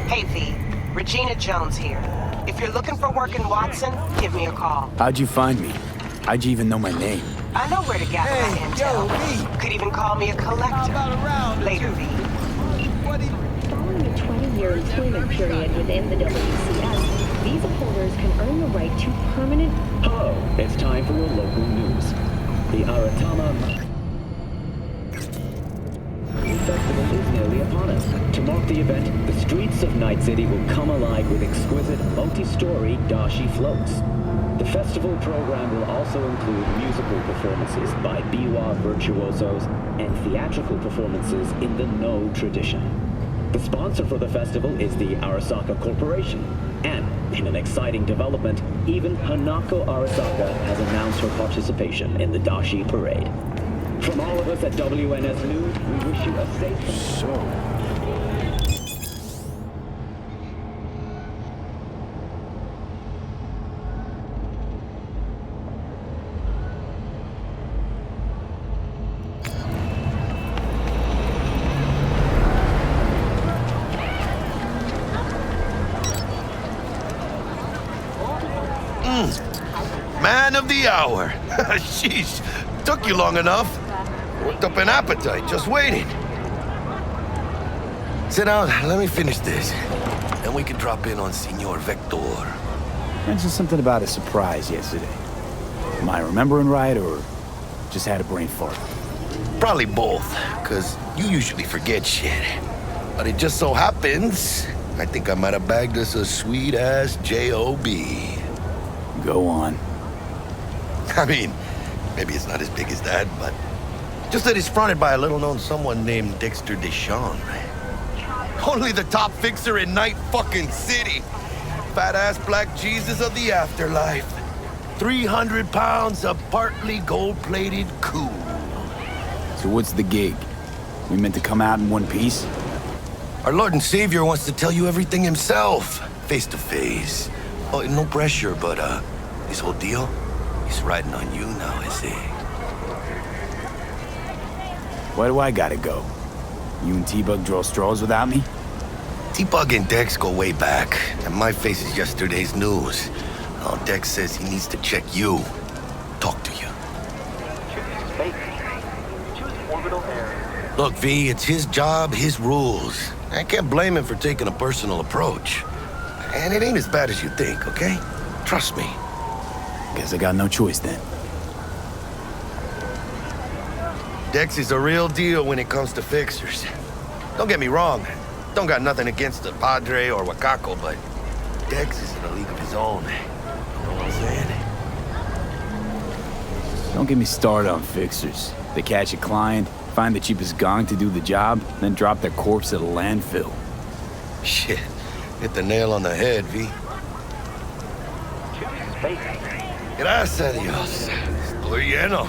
Hey V, Regina Jones here. If you're looking for work in Watson, give me a call. How'd you find me? How'd you even know my name? I know where to gather my intel. V. Could even call me a collector. Later, V. Following a 20-year employment period within the WCS, visa holders can earn the right to permanent... Hello, it's time for your local news. The Aratama Festival is nearly upon us. To mark the event, the streets of Night City will come alive with exquisite, multi-story dashi floats. The festival program will also include musical performances by biwa virtuosos and theatrical performances in the No tradition. The sponsor for the festival is the Arasaka Corporation. And, in an exciting development, even Hanako Arasaka has announced her participation in the Dashi Parade. From all of us at WNS News, we wish you a safe... Man of the hour. Sheesh. Took you long enough. Worked up an appetite just waiting. Sit down. Let me finish this. Then we can drop in on Senor Vector. Mentioned something about a surprise yesterday. Am I remembering right, or just had a brain fart? Probably both, because you usually forget shit. But it just so happens, I think I might have bagged us a sweet-ass J.O.B. Go on. I mean, maybe it's not as big as that, but just that it's fronted by a little-known someone named Dexter Deshawn. Only the top fixer in Night fucking City. Fat-ass black Jesus of the afterlife. 300 pounds of partly gold-plated cool. So what's the gig? We meant to come out in one piece? Our Lord and Savior wants to tell you everything himself, face-to-face. Oh, no pressure, but, this whole deal, he's riding on you now, is he? Why do I gotta go? You and T-Bug draw straws without me? T-Bug and Dex go way back, and my face is yesterday's news. Oh, Dex says he needs to check you. Talk to you. Look, V, it's his job, his rules. I can't blame him for taking a personal approach. And it ain't as bad as you think, okay? Trust me. Guess I got no choice then. Dex is a real deal when it comes to fixers. Don't get me wrong. Don't got nothing against the Padre or Wakako, but Dex is in a league of his own. You know what I'm saying? Don't get me started on fixers. They catch a client, find the cheapest gong to do the job, then drop their corpse at a landfill. Shit. Hit the nail on the head, V. Gracias a Dios. Estoy lleno.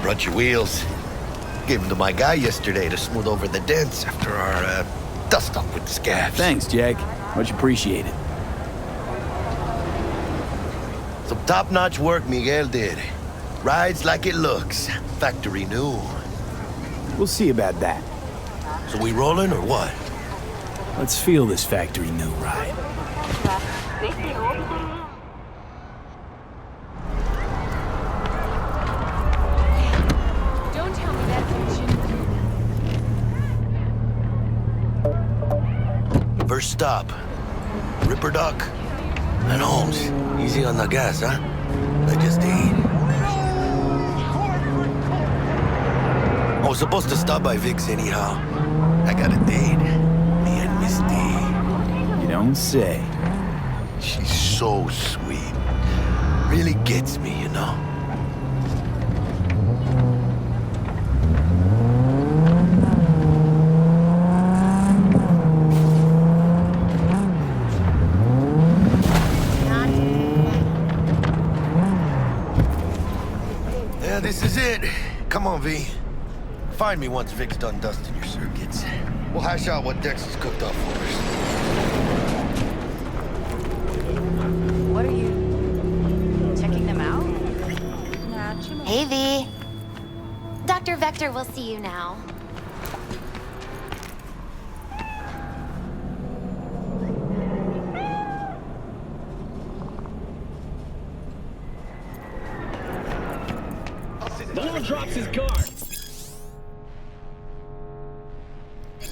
Brought your wheels. Gave them to my guy yesterday to smooth over the dents after our, dust-up with the scabs. Thanks, Jack. Much appreciated. Some top-notch work Miguel did. Rides like it looks. Factory new. We'll see about that. So we rolling or what? Let's feel this factory new ride. Don't tell me that's First stop. Ripper Duck. And Holmes. Easy on the gas, huh? I just ate. I was supposed to stop by Vic's anyhow. I got a date. Me and Misty. You don't say. She's so sweet. Really gets me, you know? Yeah, this is it. Come on, V. Find me once Vic's done dusting your circuits. We'll hash out what Dex has cooked up for us. What are you checking them out? Hey, V. Dr. Vector will see you now. Someone drops his guard.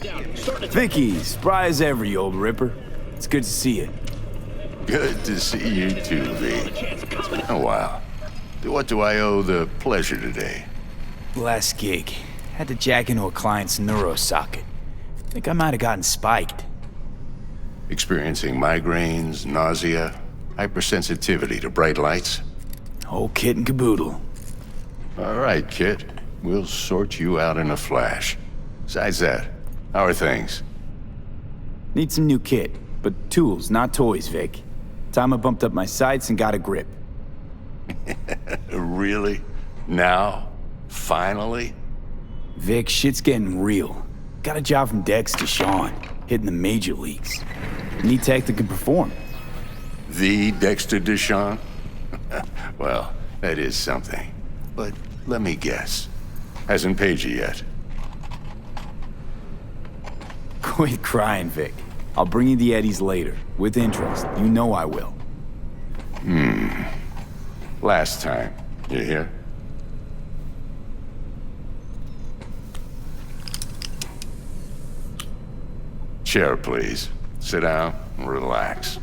Down. Starting to Vicky, spry as ever, you old ripper. It's good to see you. Good to see you too, V. It's been a while. What do I owe the pleasure today? Last gig. Had to jack into a client's neuro socket. Think I might have gotten spiked. Experiencing migraines, nausea, hypersensitivity to bright lights? Whole kit and caboodle. All right, kid. We'll sort you out in a flash. Besides that, how are things? Need some new kit, but tools, not toys, Vic. Time I bumped up my sights and got a grip. Really? Now? Finally? Vic, shit's getting real. Got a job from Dex to Sean, hitting the major leagues. Need tech that can perform. The Dexter Deshawn? Well, that is something. But let me guess. Hasn't paid you yet. Quit crying, Vic. I'll bring you the eddies later, with interest. You know I will. Last time. You hear? Chair, please. Sit down and relax.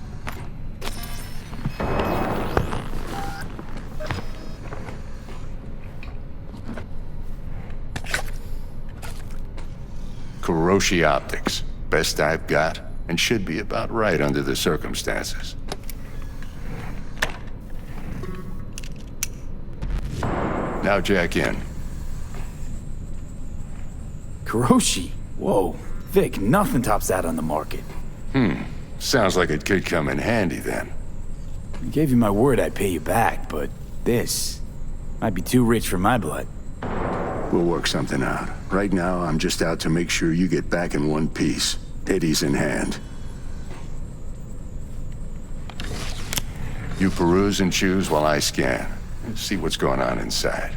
Kuroshi Optics. Best I've got, and should be about right under the circumstances. Now jack in. Kuroshi? Whoa. Vic, nothing tops that on the market. Sounds like it could come in handy then. I gave you my word I'd pay you back, but this might be too rich for my blood. We'll work something out. Right now, I'm just out to make sure you get back in one piece. Eddie's in hand. You peruse and choose while I scan. See what's going on inside.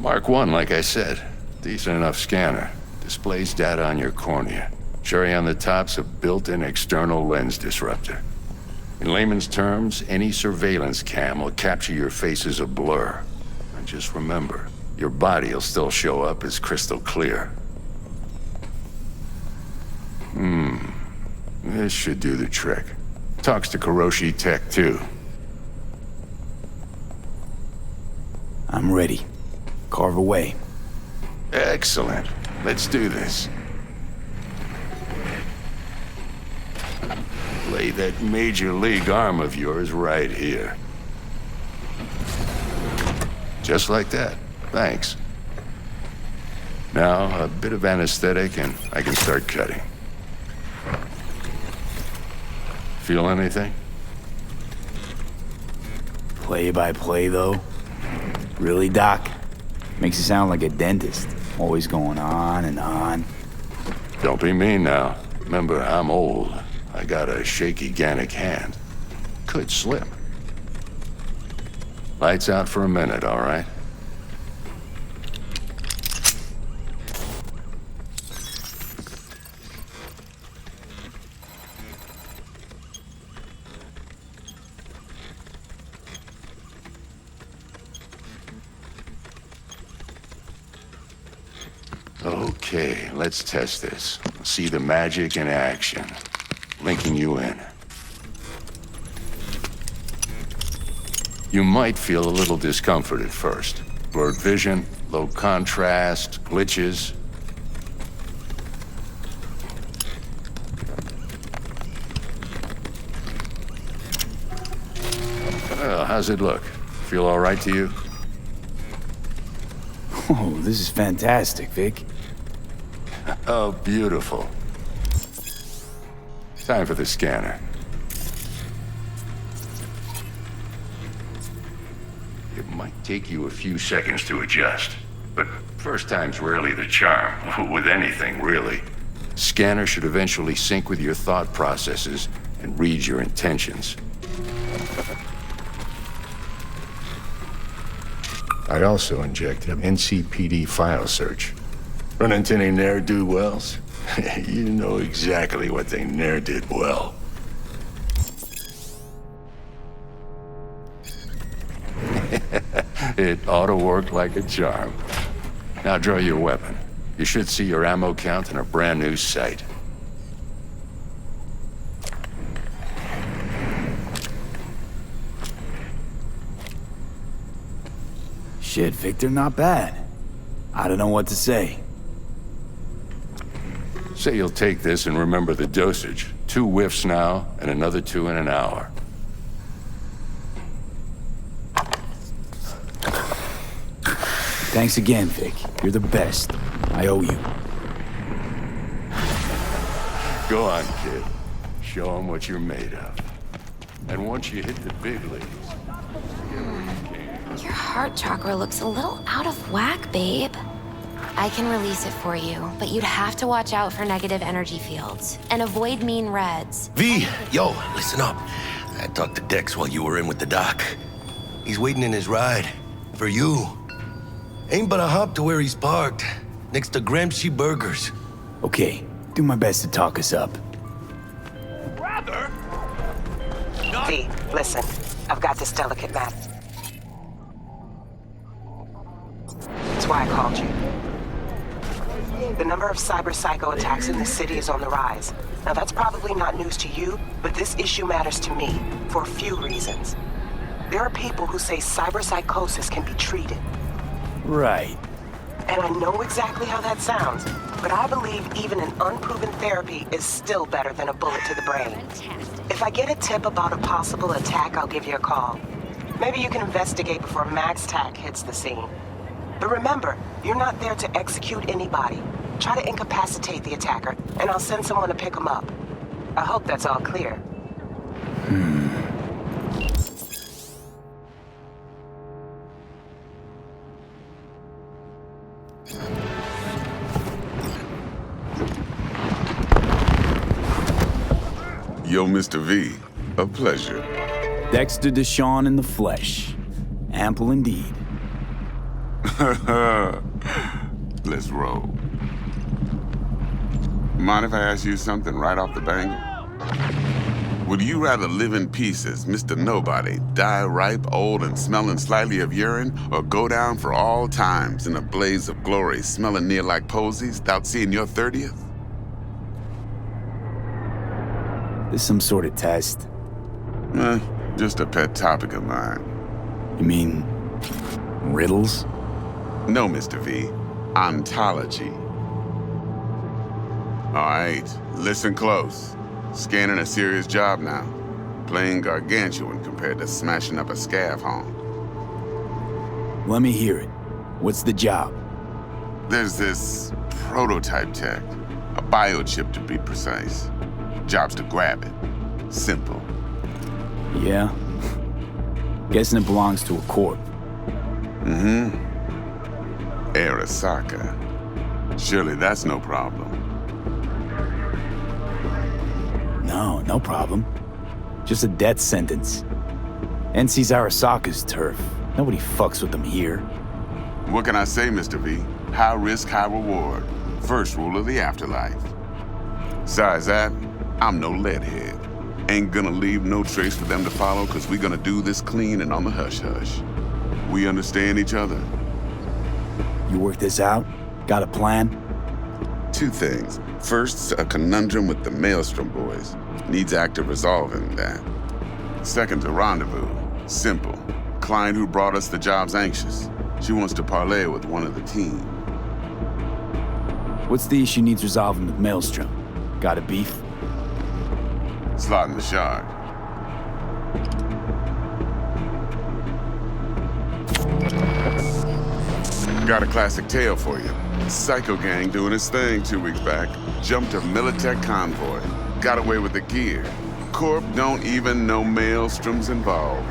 Mark 1, like I said. Decent enough scanner. Displays data on your cornea. Cherry on the top's a built-in external lens disruptor. In layman's terms, any surveillance cam will capture your face as a blur. And just remember, your body will still show up as crystal clear. This should do the trick. Talks to Kuroshi Tech, too. I'm ready. Carve away. Excellent. Let's do this. Lay that major league arm of yours right here. Just like that. Thanks. Now, a bit of anesthetic and I can start cutting. Feel anything? Play by play, though? Really, Doc? Makes you sound like a dentist. Always going on and on. Don't be mean now. Remember, I'm old. I got a shaky Gannic hand. Could slip. Lights out for a minute, all right? Okay, let's test this. See the magic in action. Linking you in. You might feel a little discomfort at first. Blurred vision, low contrast, glitches. Well, how's it look? Feel all right to you? Oh, this is fantastic, Vic. Oh, beautiful. Time for the scanner. take you a few seconds to adjust. But first time's rarely the charm, with anything, really. Scanner should eventually sync with your thought processes and read your intentions. I also injected an NCPD file search. Run into any ne'er-do-wells? You know exactly what they ne'er did well. It ought to work like a charm. Now draw your weapon. You should see your ammo count in a brand new sight. Shit, Victor, not bad. I don't know what to say. Say you'll take this and remember the dosage. 2 whiffs now, and another 2 in an hour. Thanks again, Vic. You're the best. I owe you. Go on, kid. Show 'em what you're made of. And once you hit the big leagues... Your heart chakra looks a little out of whack, babe. I can release it for you, but you'd have to watch out for negative energy fields and avoid mean reds. V, yo, listen up. I talked to Dex while you were in with the doc. He's waiting in his ride. For you. Ain't but a hop to where he's parked. Next to Gramsci Burgers. Okay, do my best to talk us up. Brother? V, listen. I've got this delicate matter. That's why I called you. The number of cyber psycho attacks in this city is on the rise. Now that's probably not news to you, but this issue matters to me for a few reasons. There are people who say cyber psychosis can be treated. Right. And I know exactly how that sounds, but I believe even an unproven therapy is still better than a bullet to the brain. If I get a tip about a possible attack, I'll give you a call. Maybe you can investigate before MaxTac hits the scene. But remember, you're not there to execute anybody. Try to incapacitate the attacker, and I'll send someone to pick him up. I hope that's all clear. Yo, Mr. V, a pleasure. Dexter Deshawn in the flesh. Ample indeed. Let's roll. Mind if I ask you something right off the bangle? Would you rather live in pieces, Mr. Nobody, die ripe, old, and smelling slightly of urine, or go down for all times in a blaze of glory, smelling near like posies, without seeing your 30th? This some sort of test? Just a pet topic of mine. You mean... riddles? No, Mr. V. Ontology. All right, listen close. Scanning a serious job now. Playing gargantuan compared to smashing up a scav home. Let me hear it. What's the job? There's this prototype tech. A biochip, to be precise. Job's to grab it. Simple. Yeah? Guessing it belongs to a corp. Mm-hmm. Arasaka. Surely that's no problem. No problem. Just a death sentence. NC's Arasaka's turf. Nobody fucks with them here. What can I say, Mr. V? High risk, high reward. First rule of the afterlife. Besides that, I'm no leadhead. Ain't gonna leave no trace for them to follow, cause we gonna do this clean and on the hush-hush. We understand each other? You work this out? Got a plan? 2 things. First, a conundrum with the Maelstrom boys. Needs active resolving that. Second, a rendezvous. Simple. Client who brought us the job's anxious. She wants to parlay with one of the team. What's the issue needs resolving with Maelstrom? Got a beef? Slot in the shard. Got a classic tale for you. Psycho gang doing his thing 2 weeks back. Jumped a Militech convoy. Got away with the gear. Corp don't even know Maelstrom's involved.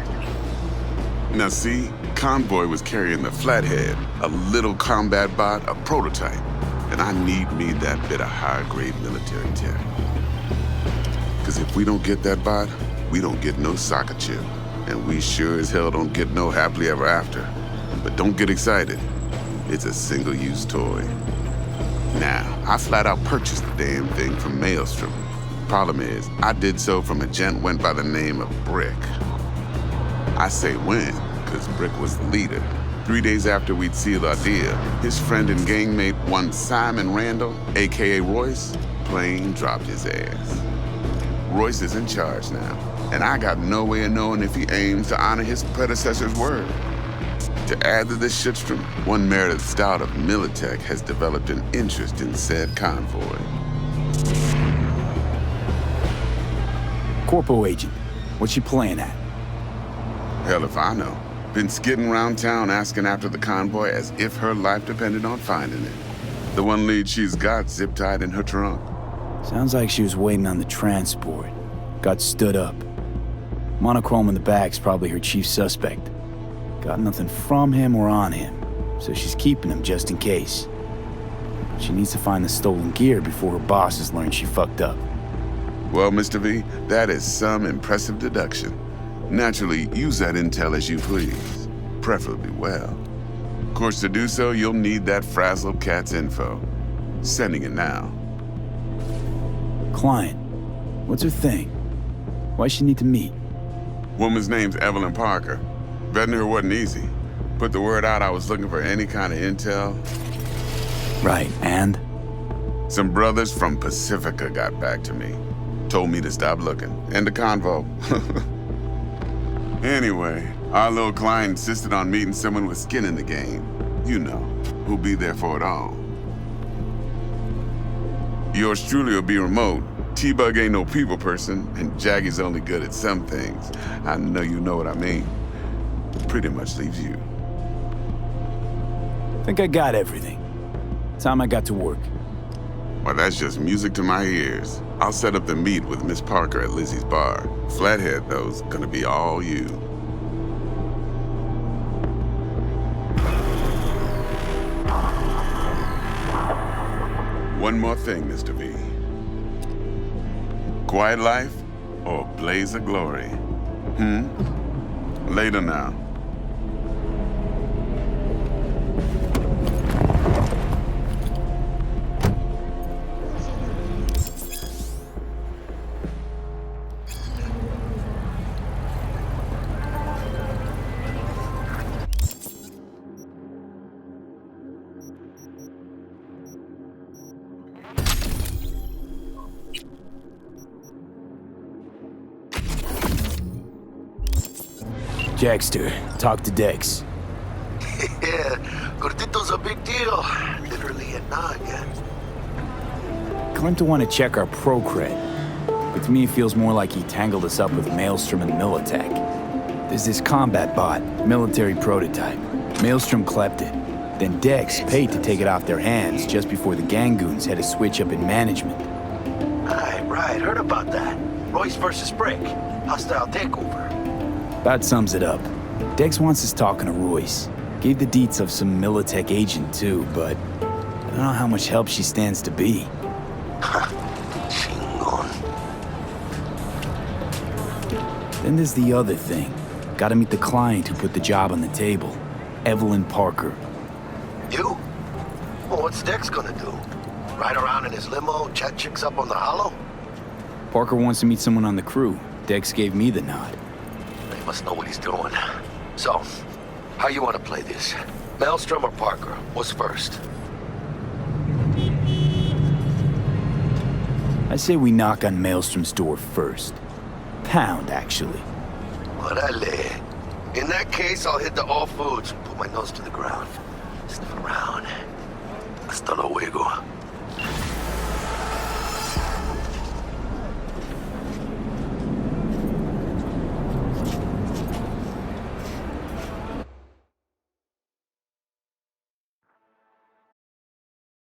Now see, convoy was carrying the Flathead, a little combat bot, a prototype. And I need me that bit of high-grade military tech. Because if we don't get that bot, we don't get no soccer chip. And we sure as hell don't get no happily ever after. But don't get excited. It's a single-use toy. Now, I flat out purchased the damn thing from Maelstrom. Problem is, I did so from a gent went by the name of Brick. I say when, because Brick was the leader. 3 days after we'd sealed our deal, his friend and gangmate, one Simon Randall, aka Royce, plain dropped his ass. Royce is in charge now, and I got no way of knowing if he aims to honor his predecessor's word. To add to this shitstrom, one Meredith Stout of Militech has developed an interest in said convoy. Corpo agent, what's she playing at? Hell if I know. Been skidding around town asking after the convoy as if her life depended on finding it. The one lead she's got zip-tied in her trunk. Sounds like she was waiting on the transport. Got stood up. Monochrome in the back's probably her chief suspect. Got nothing from him or on him, so she's keeping him just in case. She needs to find the stolen gear before her bosses learn she fucked up. Well, Mr. V, that is some impressive deduction. Naturally, use that intel as you please, preferably well. Of course, to do so, you'll need that frazzled cat's info. Sending it now. Client, what's her thing? Why's she need to meet? Woman's name's Evelyn Parker. Vetting her wasn't easy. Put the word out I was looking for any kind of intel. Right, and? Some brothers from Pacifica got back to me. Told me to stop looking. End of convo. Anyway, our little client insisted on meeting someone with skin in the game. You know, who'll be there for it all. Yours truly will be remote. T-Bug ain't no people person, and Jaggy's only good at some things. I know you know what I mean. Pretty much leaves you. Think I got everything. Time I got to work. Well, that's just music to my ears. I'll set up the meet with Miss Parker at Lizzie's bar. Flathead, though's gonna be all you. One more thing, Mr. V. Quiet life or blaze of glory? Later now. Jackster, talk to Dex. Yeah, Gordito's a big deal. Literally a nod, yeah. Claimed to want to check our pro cred, but to me it feels more like he tangled us up with Maelstrom and Militech. There's this combat bot, military prototype. Maelstrom clept it. Then Dex paid to take it off their hands just before the Gangoons had a switch up in management. Right, heard about that. Royce versus Brick. Hostile takeover. That sums it up. Dex wants us talking to Royce. Gave the deets of some Militech agent too, but I don't know how much help she stands to be. Chingon. Then there's the other thing. Gotta meet the client who put the job on the table. Evelyn Parker. You? Well, what's Dex gonna do? Ride around in his limo, chat chicks up on the hollow? Parker wants to meet someone on the crew. Dex gave me the nod. He must know what he's doing. So, how you want to play this? Maelstrom or Parker? What's first? I say we knock on Maelstrom's door first. Pound, actually. Orale. In that case, I'll hit the all foods and put my nose to the ground. Sniff around. Hasta luego.